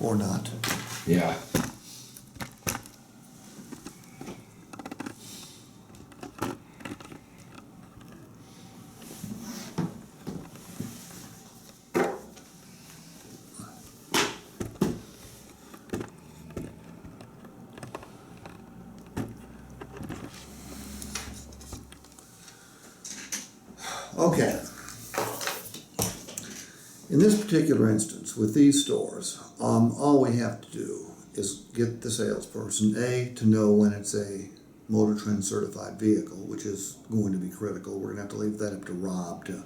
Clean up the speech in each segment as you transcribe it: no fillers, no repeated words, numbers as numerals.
or not. Yeah. Okay. In this particular instance, with these stores, all we have to do is get the salesperson, to know when it's a Motor Trend certified vehicle, which is going to be critical. We're going to have to leave that up to Rob to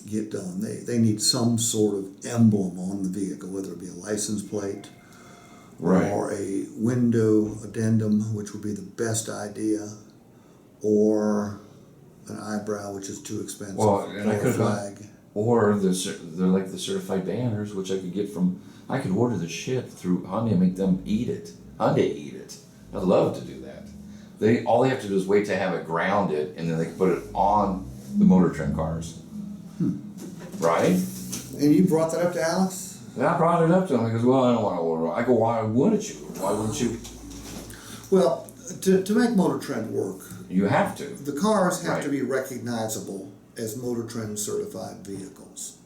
get done. They need some sort of emblem on the vehicle, whether it be a license plate Right. or a window addendum, which would be the best idea, or an eyebrow, which is too expensive, Well, and or I a could flag. Or they're like the certified banners, which I could get from. I could order the shit through Hyundai and make them eat it. Hyundai eat it. I'd love to do that. All they have to do is wait to have it grounded, and then they can put it on the Motor Trend cars. Right? And you brought that up to Alex? And I brought it up to him. He goes, "Well, I don't want to order it." I go, "Why wouldn't you? Why wouldn't you?" Well, to make Motor Trend work, You have to. the cars have Right. to be recognizable as Motor Trend certified vehicles.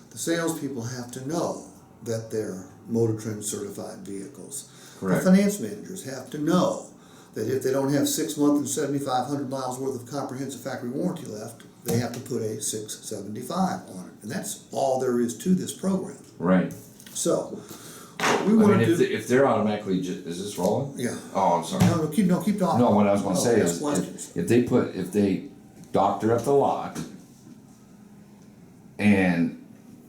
The salespeople have to know that they're Motor Trend certified vehicles. Correct. The finance managers have to know that if they don't have 6 months and 7,500 miles worth of comprehensive factory warranty left, they have to put a 675 on it. And that's all there is to this program. Right. So, what we I want mean, to do... if they're automatically, is this rolling? Yeah. Oh, I'm sorry. No, keep talking. No, what I was going to say ask is, questions. if they doctor up the lot, and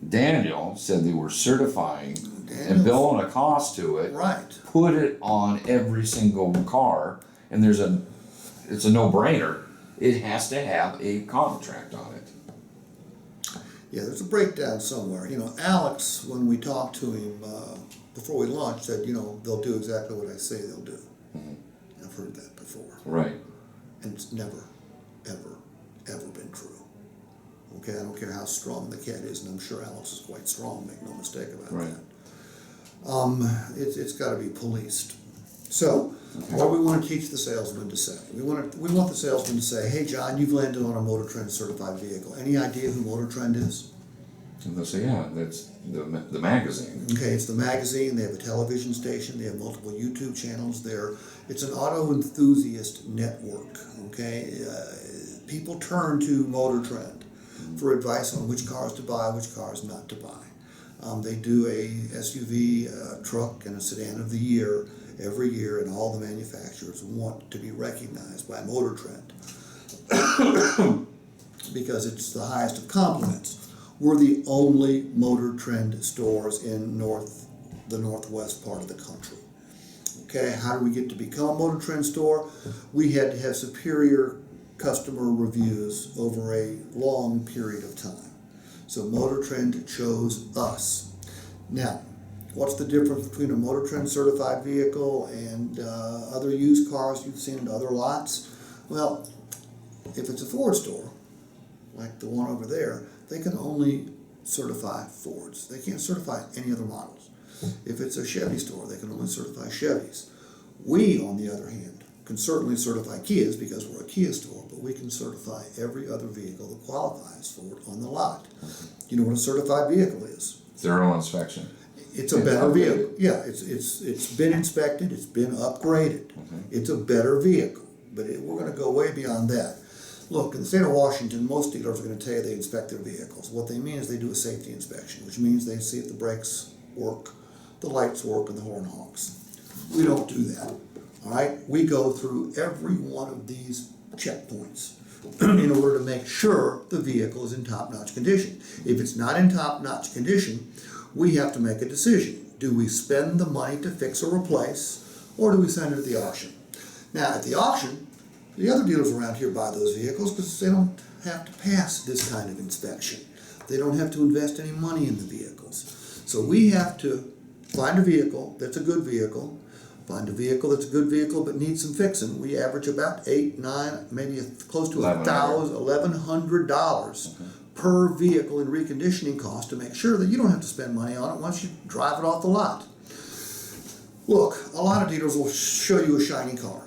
Daniel said they were certifying and billing a cost to it, Right. put it on every single car, and it's a no-brainer. It has to have a contract on it. Yeah, there's a breakdown somewhere. Alex, when we talked to him before we launched, said, they'll do exactly what I say they'll do. Mm-hmm. I've heard that before. Right. And it's never, ever, ever been true. Okay, I don't care how strong the cat is, and I'm sure Alex is quite strong, make no mistake about Right. that. It's got to be policed. So, what we want to teach the salesman to say, we want the salesman to say, "Hey, John, you've landed on a Motor Trend certified vehicle. Any idea who Motor Trend is?" And they'll say, "Yeah, that's the magazine." Okay, it's the magazine. They have a television station. They have multiple YouTube channels. It's an auto enthusiast network. Okay, people turn to Motor Trend for advice on which cars to buy, which cars not to buy. They do a SUV, truck, and a sedan of the year every year, and all the manufacturers want to be recognized by Motor Trend because it's the highest of compliments. We're the only Motor Trend stores in the northwest part of the country. Okay, how do we get to become a Motor Trend store? We had to have superior customer reviews over a long period of time. So Motor Trend chose us. Now, what's the difference between a Motor Trend certified vehicle and other used cars you've seen in other lots? Well, if it's a Ford store, like the one over there, they can only certify Fords. They can't certify any other models. If it's a Chevy store, they can only certify Chevys. We, on the other hand, can certainly certify Kias because we're a Kia store, but we can certify every other vehicle that qualifies for it on the lot. You know what a certified vehicle is? Thorough inspection. It's a better vehicle. Yeah, it's been inspected, it's been upgraded. It's a better vehicle, but we're going to go way beyond that. Look, in the state of Washington, most dealers are going to tell you they inspect their vehicles. What they mean is they do a safety inspection, which means they see if the brakes work, the lights work, and the horn honks. We don't do that. All right? We go through every one of these checkpoints in order to make sure the vehicle is in top-notch condition. If it's not in top-notch condition, we have to make a decision. Do we spend the money to fix or replace, or do we send it to the auction? Now, at the auction, the other dealers around here buy those vehicles because they don't have to pass this kind of inspection. They don't have to invest any money in the vehicles. So we have to find a vehicle that's a good vehicle, find a vehicle that's a good vehicle but needs some fixing. We average about $800, $900, maybe close to $1,100 per vehicle in reconditioning cost to make sure that you don't have to spend money on it once you drive it off the lot. Look, a lot of dealers will show you a shiny car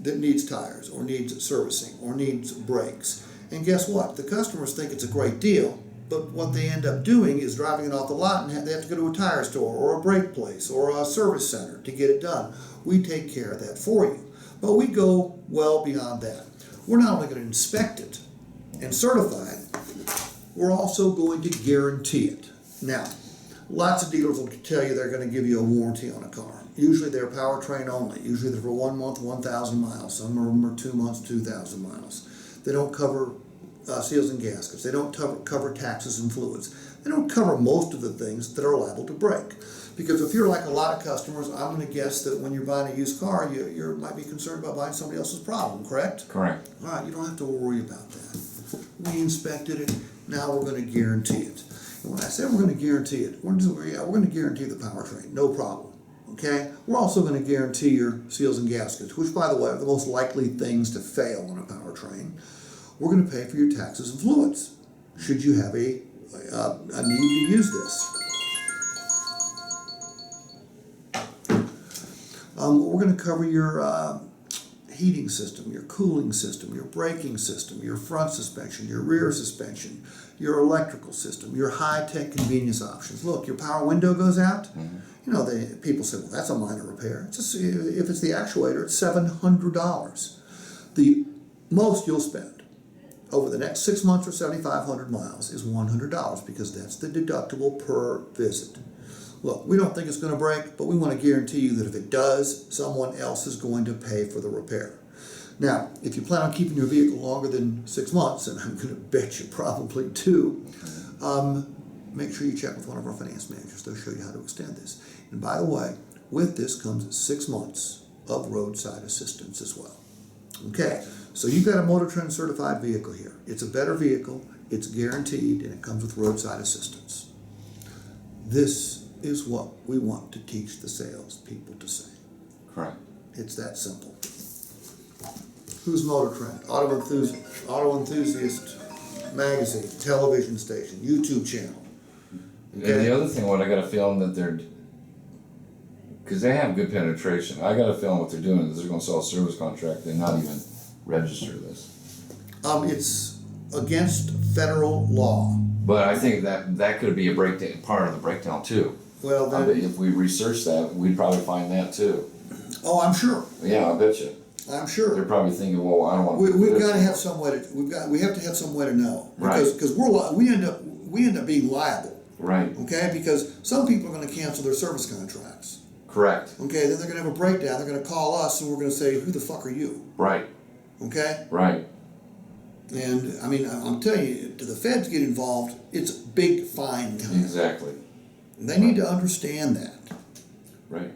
that needs tires or needs servicing or needs brakes. And guess what? The customers think it's a great deal, but what they end up doing is driving it off the lot and they have to go to a tire store or a brake place or a service center to get it done. We take care of that for you. But we go well beyond that. We're not only going to inspect it and certify it, we're also going to guarantee it. Now, lots of dealers will tell you they're going to give you a warranty on a car. Usually they're powertrain only. Usually they're for 1 month, 1,000 miles. Some of them are 2 months, 2,000 miles. They don't cover seals and gaskets. They don't cover taxes and fluids. They don't cover most of the things that are liable to break. Because if you're like a lot of customers, I'm going to guess that when you're buying a used car, you might be concerned about buying somebody else's problem, correct? Correct. All right, you don't have to worry about that. We inspected it. Now we're going to guarantee it. And when I say we're going to guarantee it, we're going to guarantee the powertrain, no problem. Okay? We're also going to guarantee your seals and gaskets, which, by the way, are the most likely things to fail on a powertrain. We're going to pay for your taxes and fluids, should you have a need to use this. We're going to cover your heating system, your cooling system, your braking system, your front suspension, your rear suspension, your electrical system, your high-tech convenience options. Look, your power window goes out. You know, people say, well, that's a minor repair. If it's the actuator, it's $700. The most you'll spend over the next 6 months or 7,500 miles is $100 because that's the deductible per visit. Look, we don't think it's going to break, but we want to guarantee you that if it does, someone else is going to pay for the repair. Now, if you plan on keeping your vehicle longer than 6 months, and I'm going to bet you probably do, make sure you check with one of our finance managers. They'll show you how to extend this. And by the way, with this comes 6 months of roadside assistance as well. Okay, so you've got a Motor Trend certified vehicle here. It's a better vehicle, it's guaranteed, and it comes with roadside assistance. This is what we want to teach the sales people to say. Correct. It's that simple. Who's Motor Trend? Auto Enthusiast magazine, television station, YouTube channel. Okay? And the other thing, what I got a feeling that they're, because they have good penetration, I got a feeling what they're doing is they're going to sell a service contract and not even register this. It's against federal law. But I think that could be a breakdown, part of the breakdown too. Well, I bet if we research that, we'd probably find that too. oh, I'm sure. Yeah, I bet you. I'm sure. They're probably thinking, well, I don't want to. We've got to have some way to. We have to have some way to know because Right. we end up being liable. Right. Okay, because some people are going to cancel their service contracts. Correct. Okay, then they're going to have a breakdown. They're going to call us, and we're going to say, "Who the fuck are you?" Right. Okay. Right. And I mean, I'm telling you, to the feds get involved, it's big fine time. Exactly. And they need to understand that. Right.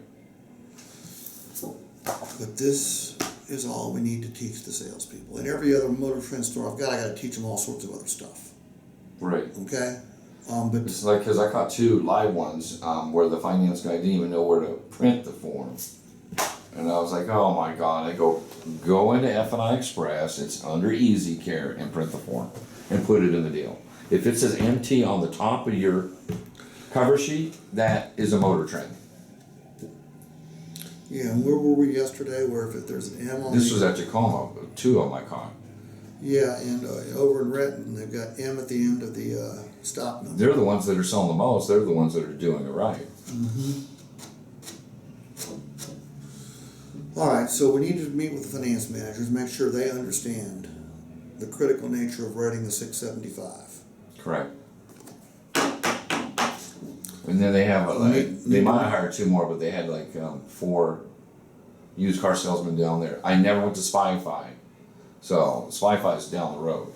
But this is all we need to teach the salespeople. In every other Motor Trend store I got to teach them all sorts of other stuff. Right. Okay? But It's like, because I caught 2 live ones where the finance guy didn't even know where to print the form. And I was like, oh my God. I go into F&I Express, it's under EasyCare, and print the form and put it in the deal. If it says MT on the top of your cover sheet, that is a Motor Trend. yeah, and where were we yesterday? Where if there's an M on This was at Tacoma, 2 of them I caught. yeah, and over in Renton, they've got M at the end of the stop number. They're the ones that are selling the most, they're the ones that are doing it right. All right, so we need to meet with the finance managers, make sure they understand the critical nature of writing the 675. Correct. And then they have, they might have hired 2 more, but they had like 4 used car salesmen down there. I never went to Spy-Fi, so Spy-Fi is down the road.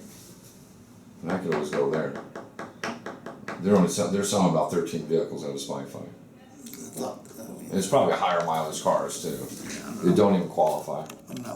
And I could always go there. They're selling about 13 vehicles out of Spy-Fi. And it's probably higher mileage cars too. They don't even qualify. I'm not